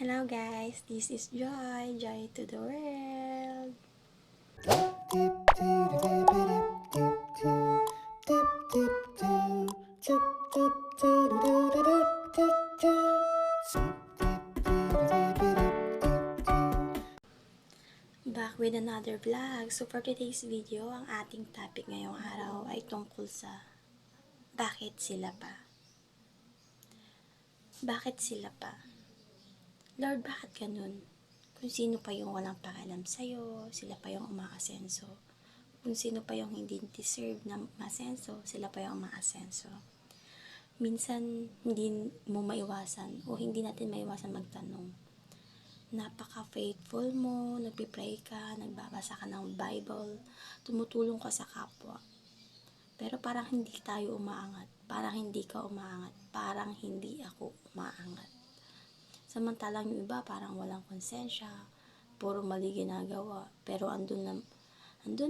Hello guys, this is Joy, Joy to the world. Back with another vlog. So for today's video, ang ating topic ngayong araw ay tungkol sa bakit sila pa? Bakit sila pa? Lord, bakit ganun? Kung sino pa yung walang pakialam sa'yo, sila pa yung umaasenso. Kung sino pa yung hindi deserve na masenso, sila pa yung umaasenso. Minsan, hindi mo maiwasan o hindi natin maiwasan magtanong. Napaka-faithful mo, nagpipray ka, nagbabasa ka ng Bible, tumutulong ka sa kapwa. Pero parang hindi tayo umaangat, parang hindi ka umaangat, parang hindi ako umaangat. Samantalang yung iba parang walang konsensya, puro mali ginagawa, pero andun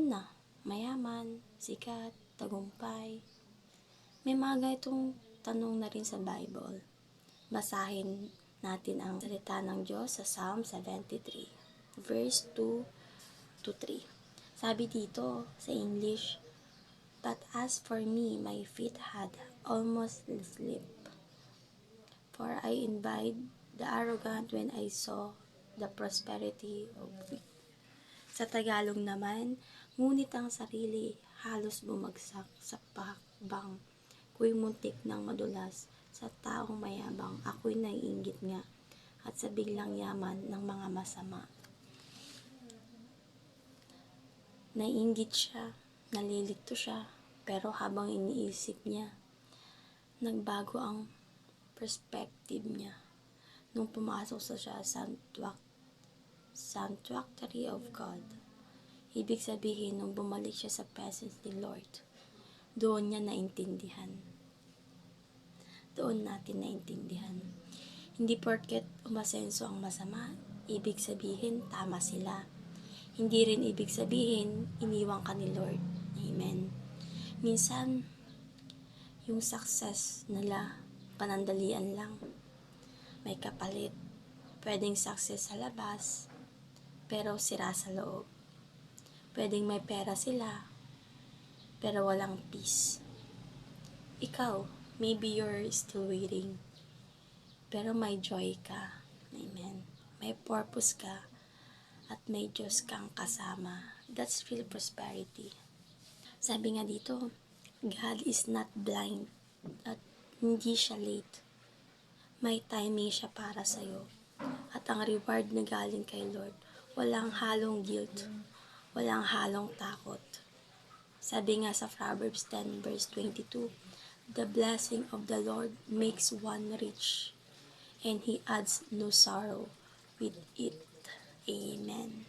na, mayaman, sikat, tagumpay. May mga ganitong tanong na rin sa Bible. Basahin natin ang salita ng Diyos sa Psalm 73, verse 2 to 3. Sabi dito sa English, "But as for me, my feet had almost slipped, for I envied the arrogant when I saw the prosperity of weak." Sa Tagalog naman, ngunit ang sarili halos bumagsak sa pakbang. Ako'y muntik ng madulas sa taong mayabang. Ako'y naiinggit nga at sa biglang yaman ng mga masama. Naiinggit siya, nalilito siya, pero habang iniisip niya, nagbago ang perspective niya. Nung pumasok siya sa sanctuary of God, ibig sabihin nung bumalik siya sa presence ni Lord, doon niya naintindihan. Doon natin naintindihan. Hindi porket umasenso ang masama, ibig sabihin tama sila. Hindi rin ibig sabihin iniwan ka ni Lord. Amen. Minsan, yung success nila, panandalian lang. May kapalit. Pwedeng success sa labas, pero sira sa loob. Pwedeng may pera sila, pero walang peace. Ikaw, maybe you're still waiting, pero may joy ka. Amen. May purpose ka, at may Diyos kang kasama. That's real prosperity. Sabi nga dito, God is not blind, at hindi siya late. May timing siya para sa'yo. At ang reward na galing kay Lord, walang halong guilt, walang halong takot. Sabi nga sa Proverbs 10 verse 22, "The blessing of the Lord makes one rich, and He adds no sorrow with it." Amen.